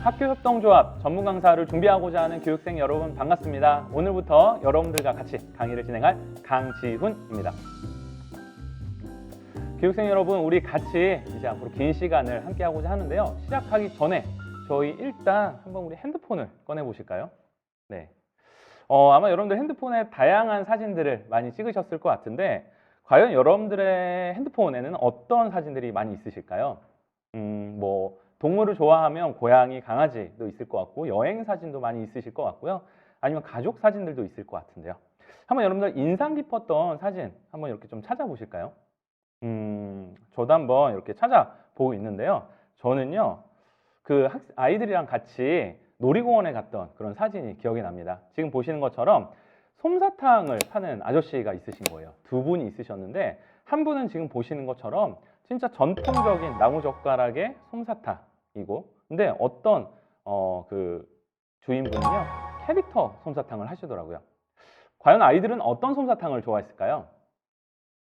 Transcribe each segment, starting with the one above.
학교협동조합 전문 강사를 준비하고자 하는 교육생 여러분 반갑습니다. 오늘부터 여러분들과 같이 강의를 진행할 강지훈입니다. 교육생 여러분, 우리 같이 이제 앞으로 긴 시간을 함께 하고자 하는데요. 시작하기 전에 저희 일단 한번 우리 핸드폰을 꺼내 보실까요? 네. 아마 여러분들 핸드폰에 다양한 사진들을 많이 찍으셨을 것 같은데 과연 여러분들의 핸드폰에는 어떤 사진들이 많이 있으실까요? 동물을 좋아하면 고양이, 강아지도 있을 것 같고 여행 사진도 많이 있으실 것 같고요. 아니면 가족 사진들도 있을 것 같은데요. 한번 여러분들 인상 깊었던 사진 한번 이렇게 좀 찾아보실까요? 저도 한번 이렇게 찾아보고 있는데요. 저는요, 아이들이랑 같이 놀이공원에 갔던 그런 사진이 기억이 납니다. 지금 보시는 것처럼 솜사탕을 파는 아저씨가 있으신 거예요. 두 분이 있으셨는데 한 분은 지금 보시는 것처럼 진짜 전통적인 나무젓가락의 솜사탕이고, 근데 어떤 그 주인분은요 캐릭터 솜사탕을 하시더라고요. 과연 아이들은 어떤 솜사탕을 좋아했을까요?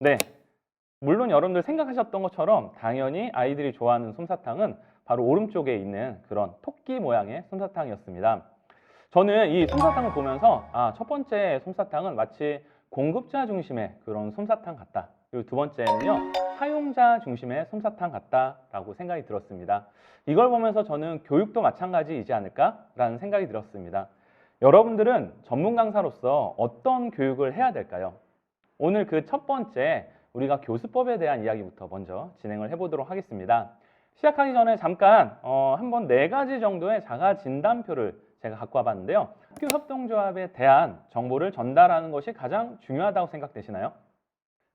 네, 물론 여러분들 생각하셨던 것처럼 당연히 아이들이 좋아하는 솜사탕은 바로 오른쪽에 있는 그런 토끼 모양의 솜사탕이었습니다. 저는 이 솜사탕을 보면서 첫 번째 솜사탕은 마치 공급자 중심의 그런 솜사탕 같다. 그리고 두 번째는요, 사용자 중심의 솜사탕 같다라고 생각이 들었습니다. 이걸 보면서 저는 교육도 마찬가지이지 않을까라는 생각이 들었습니다. 여러분들은 전문 강사로서 어떤 교육을 해야 될까요? 오늘 그 첫 번째 우리가 교수법에 대한 이야기부터 먼저 진행을 해보도록 하겠습니다. 시작하기 전에 잠깐 한번 4가지 정도의 자가 진단표를 제가 갖고 와봤는데요. 학교협동조합에 대한 정보를 전달하는 것이 가장 중요하다고 생각되시나요?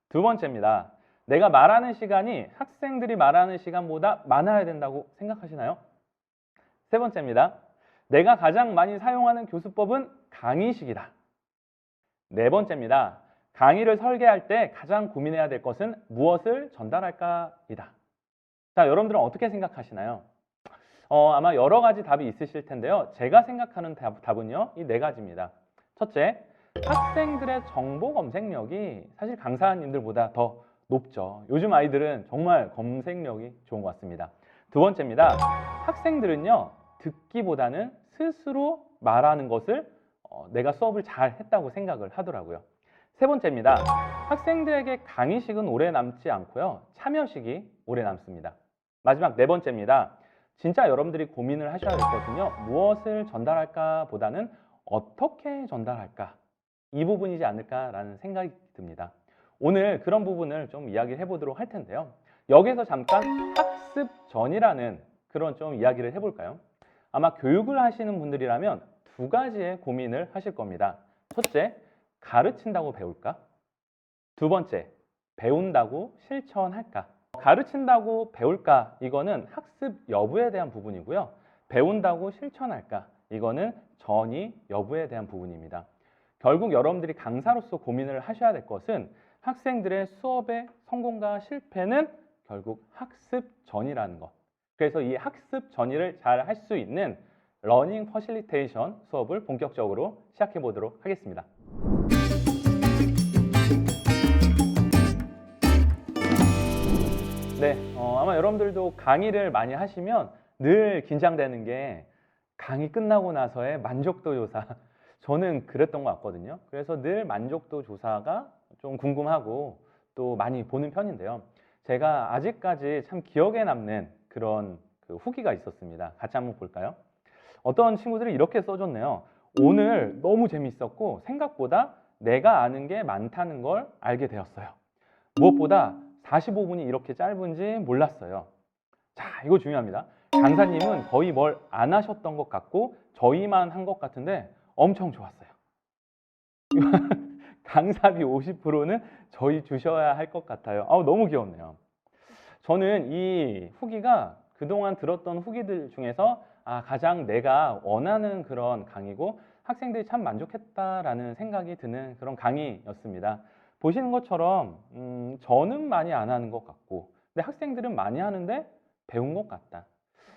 두 번째입니다. 내가 말하는 시간이 학생들이 말하는 시간보다 많아야 된다고 생각하시나요? 세 번째입니다. 내가 가장 많이 사용하는 교수법은 강의식이다. 네 번째입니다. 강의를 설계할 때 가장 고민해야 될 것은 무엇을 전달할까이다. 자, 여러분들은 어떻게 생각하시나요? 아마 여러 가지 답이 있으실 텐데요. 제가 생각하는 답은요, 이 4가지입니다. 첫째, 학생들의 정보 검색력이 사실 강사님들보다 더 높죠. 요즘 아이들은 정말 검색력이 좋은 것 같습니다. 두 번째입니다. 학생들은요, 듣기보다는 스스로 말하는 것을 내가 수업을 잘 했다고 생각을 하더라고요. 세 번째입니다. 학생들에게 강의식은 오래 남지 않고요, 참여식이 오래 남습니다. 마지막 4번째입니다. 진짜 여러분들이 고민을 하셔야 될 것은요, 무엇을 전달할까 보다는 어떻게 전달할까, 이 부분이지 않을까라는 생각이 듭니다. 오늘 그런 부분을 좀 이야기를 해보도록 할 텐데요. 여기서 잠깐 학습 전이라는 그런 좀 이야기를 해볼까요? 아마 교육을 하시는 분들이라면 2가지의 고민을 하실 겁니다. 첫째, 가르친다고 배울까? 두 번째, 배운다고 실천할까? 가르친다고 배울까? 이거는 학습 여부에 대한 부분이고요. 배운다고 실천할까? 이거는 전이 여부에 대한 부분입니다. 결국 여러분들이 강사로서 고민을 하셔야 될 것은 학생들의 수업의 성공과 실패는 결국 학습 전이라는 것. 그래서 이 학습 전이를 잘 할 수 있는 러닝 퍼실리테이션 수업을 본격적으로 시작해 보도록 하겠습니다. 네, 아마 여러분들도 강의를 많이 하시면 늘 긴장되는 게 강의 끝나고 나서의 만족도 조사. 저는 그랬던 것 같거든요. 그래서 늘 만족도 조사가 좀 궁금하고 또 많이 보는 편인데요. 제가 아직까지 참 기억에 남는 그런 후기가 있었습니다. 같이 한번 볼까요? 어떤 친구들이 이렇게 써줬네요. 오늘 너무 재밌었고 생각보다 내가 아는 게 많다는 걸 알게 되었어요. 무엇보다 45분이 이렇게 짧은지 몰랐어요. 자, 이거 중요합니다. 강사님은 거의 뭘 안 하셨던 것 같고 저희만 한 것 같은데 엄청 좋았어요. 강사비 50%는 저희 주셔야 할 것 같아요. 너무 귀엽네요. 저는 이 후기가 그동안 들었던 후기들 중에서 가장 내가 원하는 그런 강의고 학생들이 참 만족했다라는 생각이 드는 그런 강의였습니다. 보시는 것처럼 저는 많이 안 하는 것 같고 근데 학생들은 많이 하는데 배운 것 같다.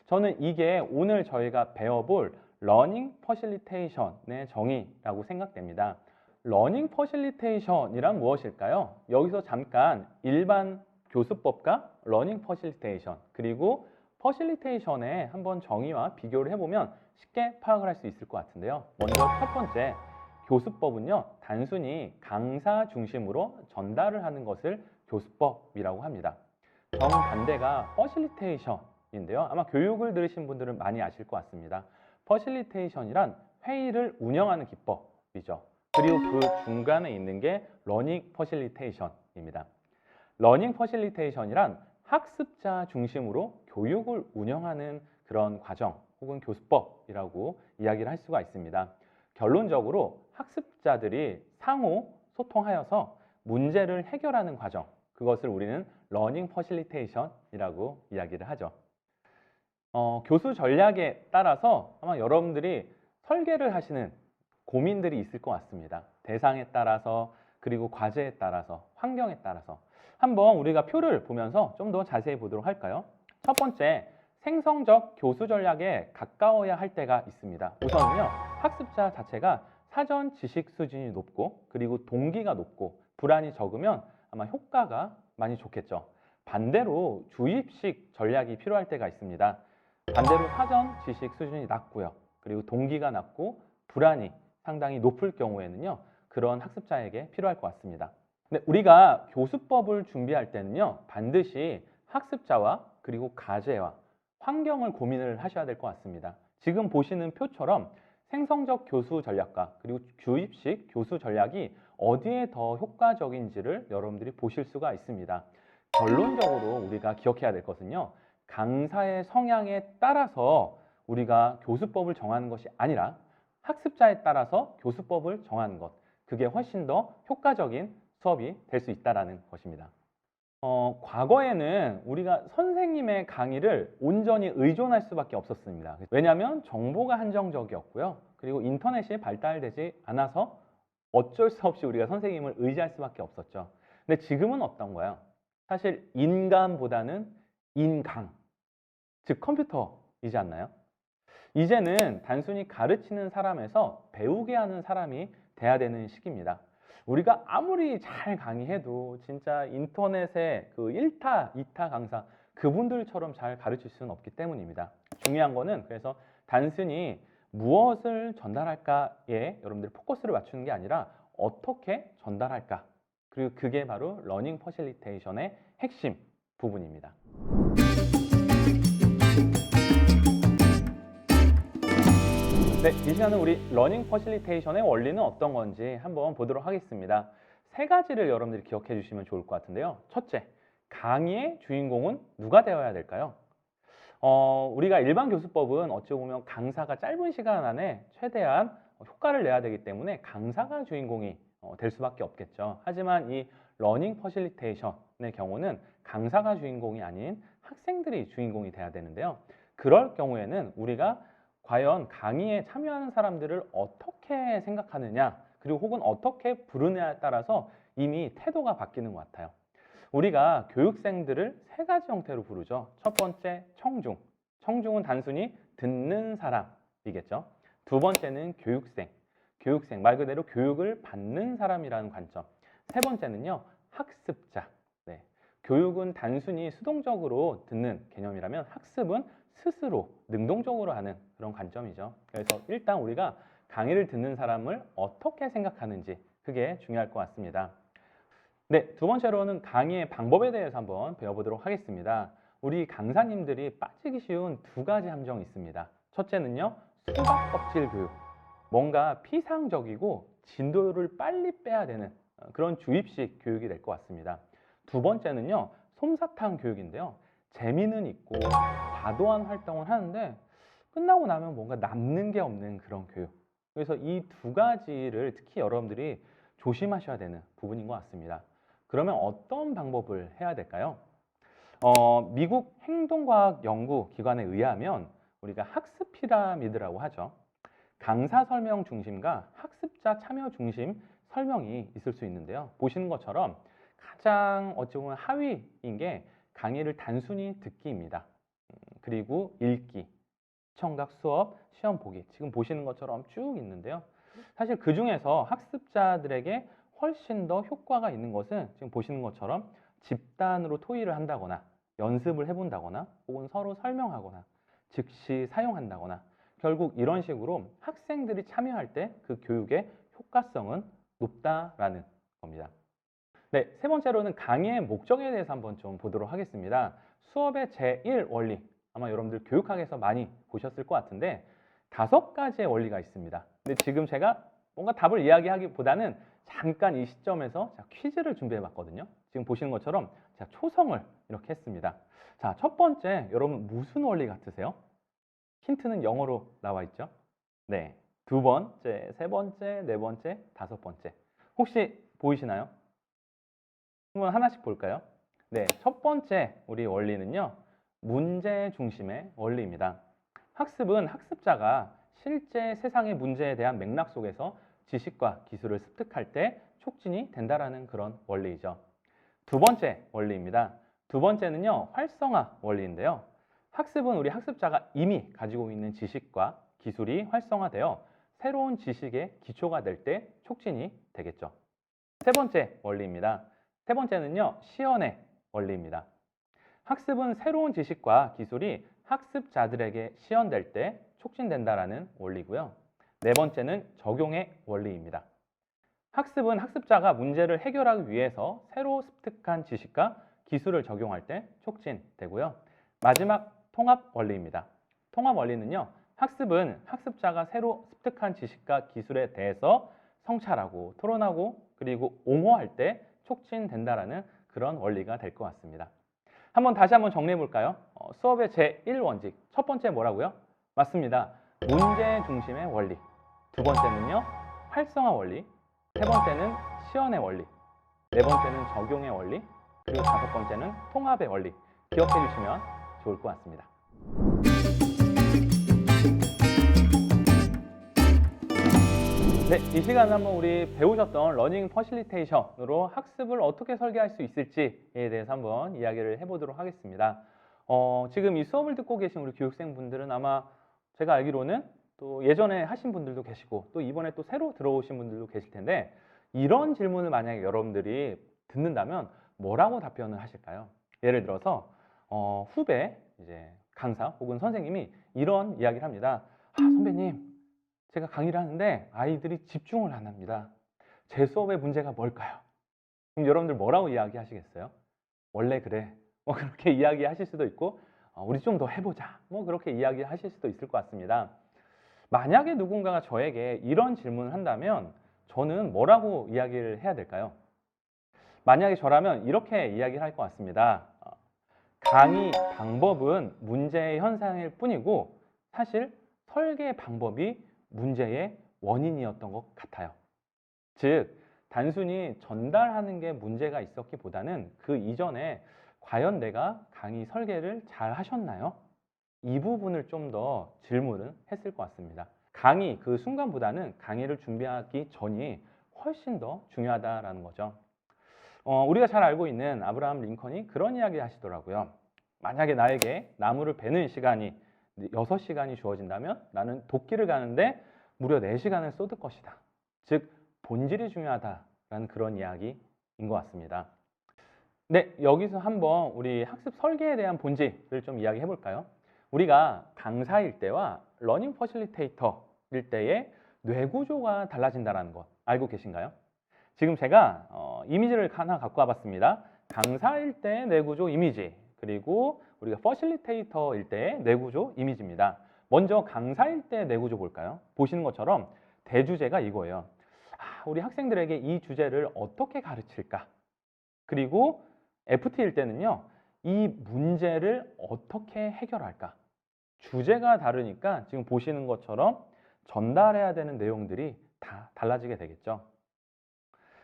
저는 이게 오늘 저희가 배워볼 러닝 퍼실리테이션의 정의라고 생각됩니다. 러닝 퍼실리테이션이란 무엇일까요? 여기서 잠깐 일반 교수법과 러닝 퍼실리테이션 그리고 퍼실리테이션의 한번 정의와 비교를 해보면 쉽게 파악을 할 수 있을 것 같은데요. 먼저 첫 번째, 교수법은요, 단순히 강사 중심으로 전달을 하는 것을 교수법이라고 합니다. 정반대가 퍼실리테이션인데요. 아마 교육을 들으신 분들은 많이 아실 것 같습니다. 퍼실리테이션이란 회의를 운영하는 기법이죠. 그리고 그 중간에 있는 게 러닝 퍼실리테이션입니다. 러닝 퍼실리테이션이란 학습자 중심으로 교육을 운영하는 그런 과정 혹은 교수법이라고 이야기를 할 수가 있습니다. 결론적으로 학습자들이 상호 소통하여서 문제를 해결하는 과정, 그것을 우리는 러닝 퍼실리테이션이라고 이야기를 하죠. 교수 전략에 따라서 아마 여러분들이 설계를 하시는 고민들이 있을 것 같습니다. 대상에 따라서, 그리고 과제에 따라서, 환경에 따라서. 한번 우리가 표를 보면서 좀 더 자세히 보도록 할까요? 첫 번째, 생성적 교수 전략에 가까워야 할 때가 있습니다. 우선은요, 학습자 자체가 사전 지식 수준이 높고, 그리고 동기가 높고, 불안이 적으면 아마 효과가 많이 좋겠죠. 반대로 주입식 전략이 필요할 때가 있습니다. 반대로 사전 지식 수준이 낮고요. 그리고 동기가 낮고 불안이 상당히 높을 경우에는요, 그런 학습자에게 필요할 것 같습니다. 근데 우리가 교수법을 준비할 때는요, 반드시 학습자와 그리고 과제와 환경을 고민을 하셔야 될 것 같습니다. 지금 보시는 표처럼 생성적 교수 전략과 그리고 주입식 교수 전략이 어디에 더 효과적인지를 여러분들이 보실 수가 있습니다. 결론적으로 우리가 기억해야 될 것은요, 강사의 성향에 따라서 우리가 교수법을 정하는 것이 아니라 학습자에 따라서 교수법을 정하는 것, 그게 훨씬 더 효과적인 수업이 될 수 있다는 것입니다. 과거에는 우리가 선생님의 강의를 온전히 의존할 수밖에 없었습니다. 왜냐하면 정보가 한정적이었고요. 그리고 인터넷이 발달되지 않아서 어쩔 수 없이 우리가 선생님을 의지할 수밖에 없었죠. 근데 지금은 어떤가요? 사실 인간보다는 인강, 즉 컴퓨터이지 않나요? 이제는 단순히 가르치는 사람에서 배우게 하는 사람이 돼야 되는 시기입니다. 우리가 아무리 잘 강의해도 진짜 인터넷의 그 1타, 2타 강사 그분들처럼 잘 가르칠 수는 없기 때문입니다. 중요한 거는 그래서 단순히 무엇을 전달할까에 여러분들이 포커스를 맞추는 게 아니라 어떻게 전달할까, 그리고 그게 바로 러닝 퍼실리테이션의 핵심 부분입니다. 네, 이 시간은 우리 러닝 퍼실리테이션의 원리는 어떤 건지 한번 보도록 하겠습니다. 세 가지를 여러분들이 기억해 주시면 좋을 것 같은데요. 첫째, 강의의 주인공은 누가 되어야 될까요? 우리가 일반 교수법은 어찌 보면 강사가 짧은 시간 안에 최대한 효과를 내야 되기 때문에 강사가 주인공이 될 수밖에 없겠죠. 하지만 이 러닝 퍼실리테이션의 경우는 강사가 주인공이 아닌 학생들이 주인공이 돼야 되는데요. 그럴 경우에는 우리가 과연 강의에 참여하는 사람들을 어떻게 생각하느냐, 그리고 혹은 어떻게 부르느냐에 따라서 이미 태도가 바뀌는 것 같아요. 우리가 교육생들을 세 가지 형태로 부르죠. 첫 번째, 청중. 청중은 단순히 듣는 사람이겠죠. 두 번째는 교육생. 교육생, 말 그대로 교육을 받는 사람이라는 관점. 세 번째는요, 학습자. 네. 교육은 단순히 수동적으로 듣는 개념이라면 학습은 스스로 능동적으로 하는 그런 관점이죠. 그래서 일단 우리가 강의를 듣는 사람을 어떻게 생각하는지, 그게 중요할 것 같습니다. 네, 두 번째로는 강의의 방법에 대해서 한번 배워보도록 하겠습니다. 우리 강사님들이 빠지기 쉬운 두 가지 함정이 있습니다. 첫째는요, 수박 껍질 교육. 뭔가 피상적이고 진도를 빨리 빼야 되는 그런 주입식 교육이 될 것 같습니다. 두 번째는요, 솜사탕 교육인데요. 재미는 있고 과도한 활동을 하는데 끝나고 나면 뭔가 남는 게 없는 그런 교육. 그래서 이 두 가지를 특히 여러분들이 조심하셔야 되는 부분인 것 같습니다. 그러면 어떤 방법을 해야 될까요? 미국 행동과학 연구기관에 의하면 우리가 학습 피라미드라고 하죠. 강사 설명 중심과 학습자 참여 중심 설명이 있을 수 있는데요. 보시는 것처럼 가장 어찌 보면 하위인 게 강의를 단순히 듣기입니다. 그리고 읽기, 시청각 수업, 시험 보기. 지금 보시는 것처럼 쭉 있는데요. 사실 그 중에서 학습자들에게 훨씬 더 효과가 있는 것은 지금 보시는 것처럼 집단으로 토의를 한다거나 연습을 해본다거나 혹은 서로 설명하거나 즉시 사용한다거나 결국 이런 식으로 학생들이 참여할 때 그 교육의 효과성은 높다라는 겁니다. 네, 세 번째로는 강의의 목적에 대해서 한번 좀 보도록 하겠습니다. 수업의 제1 원리, 아마 여러분들 교육학에서 많이 보셨을 것 같은데 5가지의 원리가 있습니다. 근데 지금 제가 뭔가 답을 이야기하기보다는 잠깐 이 시점에서 퀴즈를 준비해 봤거든요. 지금 보시는 것처럼 제가 초성을 이렇게 했습니다. 자, 첫 번째, 여러분 무슨 원리 같으세요? 힌트는 영어로 나와 있죠. 네, 두 번째, 세 번째, 네 번째, 다섯 번째. 혹시 보이시나요? 한번 하나씩 볼까요? 네, 첫 번째 우리 원리는요. 문제 중심의 원리입니다. 학습은 학습자가 실제 세상의 문제에 대한 맥락 속에서 지식과 기술을 습득할 때 촉진이 된다라는 그런 원리이죠. 두 번째 원리입니다. 두 번째는요, 활성화 원리인데요. 학습은 우리 학습자가 이미 가지고 있는 지식과 기술이 활성화되어 새로운 지식의 기초가 될 때 촉진이 되겠죠. 세 번째 원리입니다. 세 번째는요, 시연의 원리입니다. 학습은 새로운 지식과 기술이 학습자들에게 시연될 때 촉진된다라는 원리고요. 네 번째는 적용의 원리입니다. 학습은 학습자가 문제를 해결하기 위해서 새로 습득한 지식과 기술을 적용할 때 촉진되고요. 마지막 통합 원리입니다. 통합 원리는요, 학습은 학습자가 새로 습득한 지식과 기술에 대해서 성찰하고 토론하고 그리고 옹호할 때 촉진된다라는 그런 원리가 될 것 같습니다. 다시 한번 정리해 볼까요? 수업의 제1원칙 첫 번째 뭐라고요? 맞습니다. 문제 중심의 원리. 두 번째는요, 활성화 원리. 세 번째는 시연의 원리. 네 번째는 적용의 원리. 그리고 다섯 번째는 통합의 원리. 기억해 주시면 좋을 것 같습니다. 네, 이 시간은 한번 우리 배우셨던 러닝 퍼실리테이션으로 학습을 어떻게 설계할 수 있을지에 대해서 한번 이야기를 해보도록 하겠습니다. 지금 이 수업을 듣고 계신 우리 교육생분들은 아마 제가 알기로는 또 예전에 하신 분들도 계시고 또 이번에 또 새로 들어오신 분들도 계실 텐데 이런 질문을 만약에 여러분들이 듣는다면 뭐라고 답변을 하실까요? 예를 들어서 후배 이제 강사 혹은 선생님이 이런 이야기를 합니다. 선배님, 제가 강의를 하는데 아이들이 집중을 안 합니다. 제 수업의 문제가 뭘까요? 그럼 여러분들 뭐라고 이야기하시겠어요? 원래 그래. 뭐 그렇게 이야기하실 수도 있고 우리 좀 더 해보자. 뭐 그렇게 이야기하실 수도 있을 것 같습니다. 만약에 누군가가 저에게 이런 질문을 한다면 저는 뭐라고 이야기를 해야 될까요? 만약에 저라면 이렇게 이야기를 할 것 같습니다. 강의 방법은 문제의 현상일 뿐이고 사실 설계 방법이 문제의 원인이었던 것 같아요. 즉, 단순히 전달하는 게 문제가 있었기보다는 그 이전에 과연 내가 강의 설계를 잘 하셨나요? 이 부분을 좀 더 질문을 했을 것 같습니다. 강의 그 순간보다는 강의를 준비하기 전이 훨씬 더 중요하다라는 거죠. 우리가 잘 알고 있는 아브라함 링컨이 그런 이야기 하시더라고요. 만약에 나에게 나무를 베는 시간이 6시간이 주어진다면 나는 도끼를 가는데 무려 4시간을 쏟을 것이다. 즉, 본질이 중요하다라는 그런 이야기인 것 같습니다. 네, 여기서 한번 우리 학습 설계에 대한 본질을 좀 이야기해 볼까요? 우리가 강사일 때와 러닝 퍼실리테이터일 때의 뇌구조가 달라진다는 것 알고 계신가요? 지금 제가 이미지를 하나 갖고 와봤습니다. 강사일 때의 뇌구조 이미지, 그리고 우리가 퍼실리테이터일 때의 뇌구조 이미지입니다. 먼저 강사일 때의 뇌구조 볼까요? 보시는 것처럼 대주제가 이거예요. 우리 학생들에게 이 주제를 어떻게 가르칠까? 그리고 FT일 때는요, 이 문제를 어떻게 해결할까? 주제가 다르니까 지금 보시는 것처럼 전달해야 되는 내용들이 다 달라지게 되겠죠.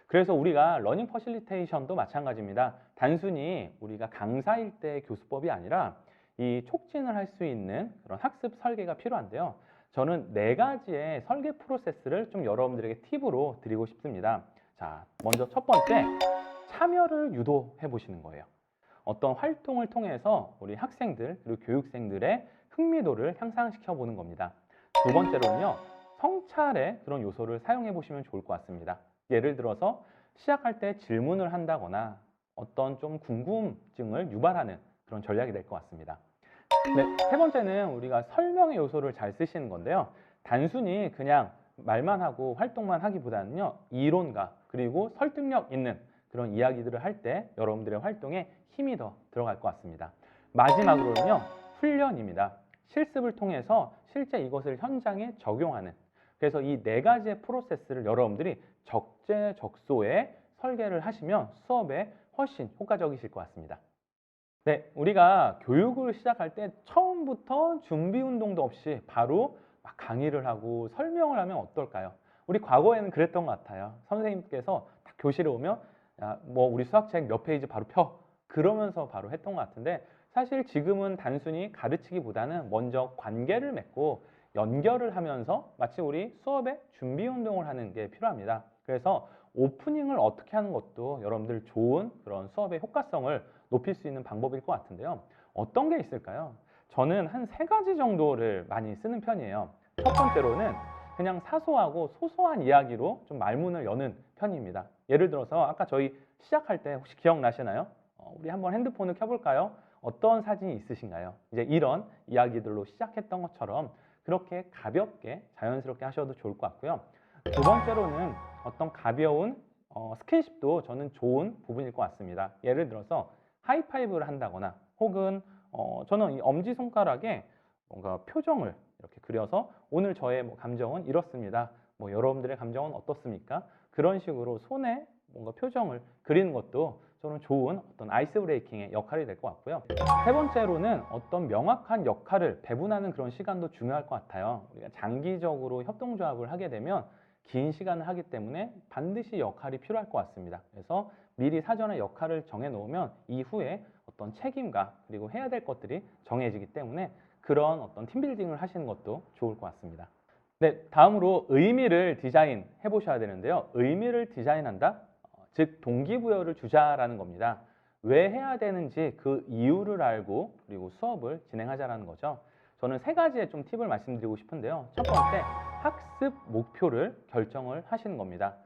그래서 우리가 러닝 퍼실리테이션도 마찬가지입니다. 단순히 우리가 강사일 때 교수법이 아니라 이 촉진을 할 수 있는 그런 학습 설계가 필요한데요. 저는 4가지의 설계 프로세스를 좀 여러분들에게 팁으로 드리고 싶습니다. 자, 먼저 첫 번째, 참여를 유도해 보시는 거예요. 어떤 활동을 통해서 우리 학생들 그리고 교육생들의 흥미도를 향상시켜 보는 겁니다. 두 번째로는요, 성찰의 그런 요소를 사용해 보시면 좋을 것 같습니다. 예를 들어서 시작할 때 질문을 한다거나 어떤 좀 궁금증을 유발하는 그런 전략이 될 것 같습니다. 네, 세 번째는 우리가 설명의 요소를 잘 쓰시는 건데요. 단순히 그냥 말만 하고 활동만 하기보다는요, 이론과 그리고 설득력 있는 그런 이야기들을 할 때 여러분들의 활동에 힘이 더 들어갈 것 같습니다. 마지막으로는요, 훈련입니다. 실습을 통해서 실제 이것을 현장에 적용하는, 그래서 이 네 가지의 프로세스를 여러분들이 적재적소에 설계를 하시면 수업에 훨씬 효과적이실 것 같습니다. 네, 우리가 교육을 시작할 때 처음부터 준비 운동도 없이 바로 막 강의를 하고 설명을 하면 어떨까요? 우리 과거에는 그랬던 것 같아요. 선생님께서 딱 교실에 오면 야, 뭐 우리 수학책 몇 페이지 바로 펴 그러면서 바로 했던 것 같은데 사실 지금은 단순히 가르치기보다는 먼저 관계를 맺고 연결을 하면서 마치 우리 수업에 준비 운동을 하는 게 필요합니다. 그래서 오프닝을 어떻게 하는 것도 여러분들 좋은 그런 수업의 효과성을 높일 수 있는 방법일 것 같은데요. 어떤 게 있을까요? 저는 한 세 가지 정도를 많이 쓰는 편이에요. 첫 번째로는 그냥 사소하고 소소한 이야기로 좀 말문을 여는 편입니다. 예를 들어서 아까 저희 시작할 때 혹시 기억나시나요? 우리 한번 핸드폰을 켜볼까요? 어떤 사진이 있으신가요? 이제 이런 이야기들로 시작했던 것처럼 그렇게 가볍게 자연스럽게 하셔도 좋을 것 같고요. 두 번째로는 어떤 가벼운 스킨십도 저는 좋은 부분일 것 같습니다. 예를 들어서 하이파이브를 한다거나 혹은 저는 이 엄지손가락에 뭔가 표정을 이렇게 그려서 오늘 저의 뭐 감정은 이렇습니다. 뭐 여러분들의 감정은 어떻습니까? 그런 식으로 손에 뭔가 표정을 그리는 것도 저는 좋은 어떤 아이스 브레이킹의 역할이 될 것 같고요. 세 번째로는 어떤 명확한 역할을 배분하는 그런 시간도 중요할 것 같아요. 우리가 장기적으로 협동조합을 하게 되면 긴 시간을 하기 때문에 반드시 역할이 필요할 것 같습니다. 그래서 미리 사전에 역할을 정해 놓으면 이후에 어떤 책임과 그리고 해야 될 것들이 정해지기 때문에 그런 어떤 팀빌딩을 하시는 것도 좋을 것 같습니다. 네, 다음으로 의미를 디자인해 보셔야 되는데요. 의미를 디자인한다? 즉 동기부여를 주자라는 겁니다. 왜 해야 되는지 그 이유를 알고 그리고 수업을 진행하자라는 거죠. 저는 세 가지의 좀 팁을 말씀드리고 싶은데요. 첫 번째, 학습 목표를 결정을 하시는 겁니다.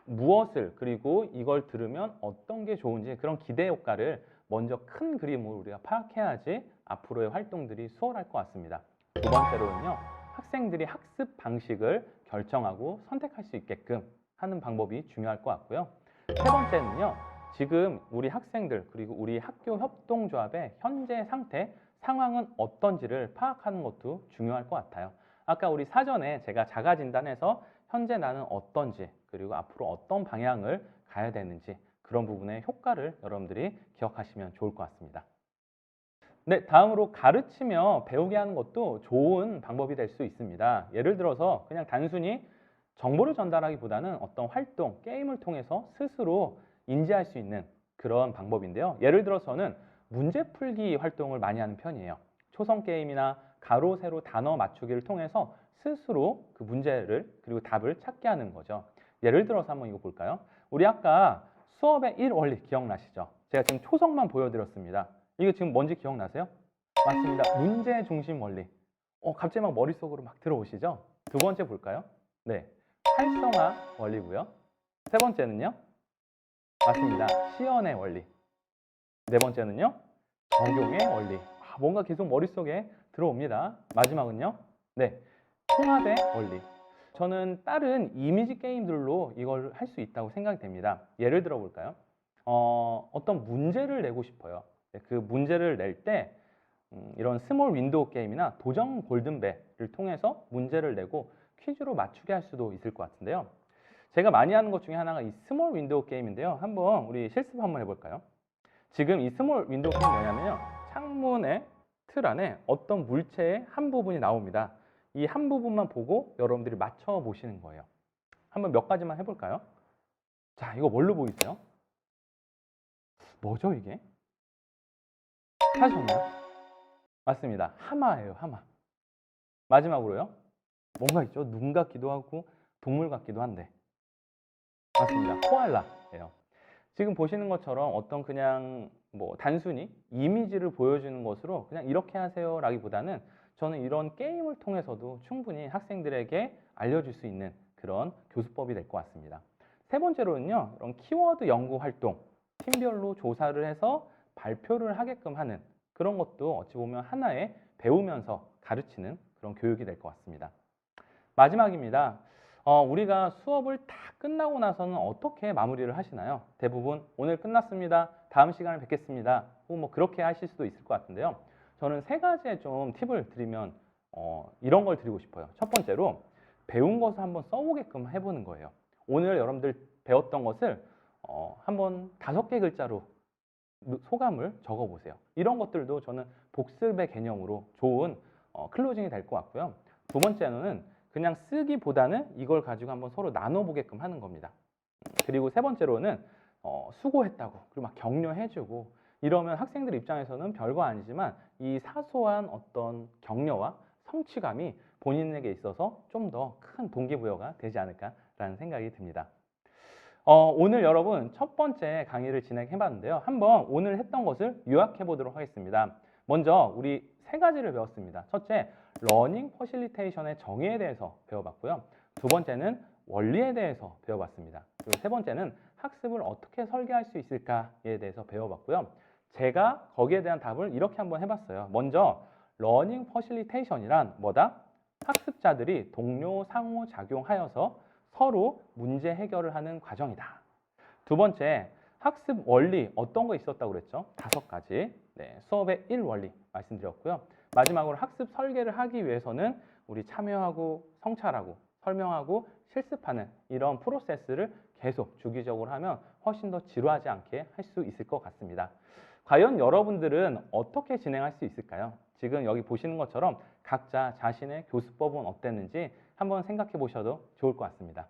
무엇을 그리고 이걸 들으면 어떤 게 좋은지 그런 기대 효과를 먼저 큰 그림으로 우리가 파악해야지 앞으로의 활동들이 수월할 것 같습니다. 두 번째로는요, 학생들이 학습 방식을 결정하고 선택할 수 있게끔 하는 방법이 중요할 것 같고요. 세 번째는요, 지금 우리 학생들 그리고 우리 학교 협동조합의 현재 상태, 상황은 어떤지를 파악하는 것도 중요할 것 같아요. 아까 우리 사전에 제가 자가 진단해서 현재 나는 어떤지 그리고 앞으로 어떤 방향을 가야 되는지 그런 부분의 효과를 여러분들이 기억하시면 좋을 것 같습니다. 네, 다음으로 가르치며 배우게 하는 것도 좋은 방법이 될 수 있습니다. 예를 들어서 그냥 단순히 정보를 전달하기보다는 어떤 활동, 게임을 통해서 스스로 인지할 수 있는 그런 방법인데요. 예를 들어서는 문제 풀기 활동을 많이 하는 편이에요. 초성 게임이나 가로, 세로 단어 맞추기를 통해서 스스로 그 문제를 그리고 답을 찾게 하는 거죠. 예를 들어서 한번 이거 볼까요? 우리 아까 수업의 1원리 기억나시죠? 제가 지금 초성만 보여드렸습니다. 이거 지금 뭔지 기억나세요? 맞습니다. 문제 중심 원리. 갑자기 막 머릿속으로 막 들어오시죠? 두 번째 볼까요? 네. 활성화 원리고요. 세 번째는요? 맞습니다. 시연의 원리. 네 번째는요? 적용의 원리. 뭔가 계속 머릿속에 들어옵니다. 마지막은요? 네. 통합의 원리. 저는 다른 이미지 게임들로 이걸 할 수 있다고 생각이 됩니다. 예를 들어 볼까요? 어떤 문제를 내고 싶어요. 그 문제를 낼 때 이런 스몰 윈도우 게임이나 도전 골든벨을 통해서 문제를 내고 퀴즈로 맞추게 할 수도 있을 것 같은데요. 제가 많이 하는 것 중에 하나가 이 스몰 윈도우 게임인데요. 한번 우리 실습 한번 해볼까요? 지금 이 스몰 윈도우 게임 뭐냐면요. 창문의 틀 안에 어떤 물체의 한 부분이 나옵니다. 이 한 부분만 보고 여러분들이 맞춰 보시는 거예요. 한번 몇 가지만 해볼까요? 자, 이거 뭘로 보이세요? 뭐죠, 이게? 찾으셨나요? 맞습니다. 하마예요, 하마. 마지막으로요. 뭔가 있죠? 눈 같기도 하고 동물 같기도 한데. 맞습니다. 코알라예요. 지금 보시는 것처럼 어떤 그냥 뭐 단순히 이미지를 보여주는 것으로 그냥 이렇게 하세요 라기보다는 저는 이런 게임을 통해서도 충분히 학생들에게 알려줄 수 있는 그런 교수법이 될 것 같습니다. 세 번째로는요, 이런 키워드 연구 활동, 팀별로 조사를 해서 발표를 하게끔 하는 그런 것도 어찌 보면 하나의 배우면서 가르치는 그런 교육이 될 것 같습니다. 마지막입니다. 우리가 수업을 다 끝나고 나서는 어떻게 마무리를 하시나요? 대부분 오늘 끝났습니다. 다음 시간에 뵙겠습니다. 뭐 그렇게 하실 수도 있을 것 같은데요. 저는 세 가지의 좀 팁을 드리면 이런 걸 드리고 싶어요. 첫 번째로 배운 것을 한번 써보게끔 해보는 거예요. 오늘 여러분들 배웠던 것을 한번 5개 글자로 소감을 적어보세요. 이런 것들도 저는 복습의 개념으로 좋은 클로징이 될 것 같고요. 두 번째는 그냥 쓰기보다는 이걸 가지고 한번 서로 나눠보게끔 하는 겁니다. 그리고 세 번째로는 수고했다고 그리고 막 격려해주고 이러면 학생들 입장에서는 별거 아니지만 이 사소한 어떤 격려와 성취감이 본인에게 있어서 좀 더 큰 동기부여가 되지 않을까라는 생각이 듭니다. 오늘 여러분 첫 번째 강의를 진행해봤는데요. 한번 오늘 했던 것을 요약해 보도록 하겠습니다. 먼저 우리 세 가지를 배웠습니다. 첫째, 러닝 퍼실리테이션의 정의에 대해서 배워봤고요. 두 번째는 원리에 대해서 배워봤습니다. 그리고 세 번째는 학습을 어떻게 설계할 수 있을까에 대해서 배워봤고요. 제가 거기에 대한 답을 이렇게 한번 해봤어요. 먼저 러닝 퍼실리테이션이란 뭐다? 학습자들이 동료 상호작용하여서 서로 문제 해결을 하는 과정이다. 두 번째, 학습 원리 어떤 거 있었다고 그랬죠? 5가지. 네, 수업의 1원리 말씀드렸고요. 마지막으로 학습 설계를 하기 위해서는 우리 참여하고 성찰하고 설명하고 실습하는 이런 프로세스를 계속 주기적으로 하면 훨씬 더 지루하지 않게 할 수 있을 것 같습니다. 과연 여러분들은 어떻게 진행할 수 있을까요? 지금 여기 보시는 것처럼 각자 자신의 교수법은 어땠는지 한번 생각해 보셔도 좋을 것 같습니다.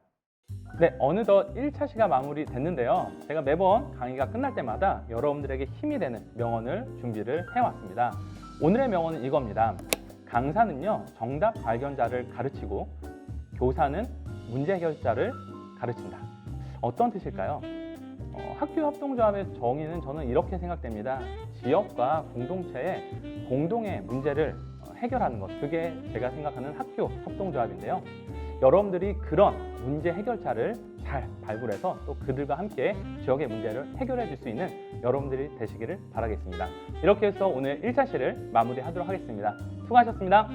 네, 어느덧 1차 시가 마무리됐는데요. 제가 매번 강의가 끝날 때마다 여러분들에게 힘이 되는 명언을 준비를 해왔습니다. 오늘의 명언은 이겁니다. 강사는요, 정답 발견자를 가르치고 교사는 문제 해결자를 가르친다. 어떤 뜻일까요? 학교 협동조합의 정의는 저는 이렇게 생각됩니다. 지역과 공동체의 공동의 문제를 해결하는 것, 그게 제가 생각하는 학교 협동조합인데요. 여러분들이 그런 문제 해결자를 잘 발굴해서 또 그들과 함께 지역의 문제를 해결해 줄 수 있는 여러분들이 되시기를 바라겠습니다. 이렇게 해서 오늘 1차 시를 마무리하도록 하겠습니다. 수고하셨습니다.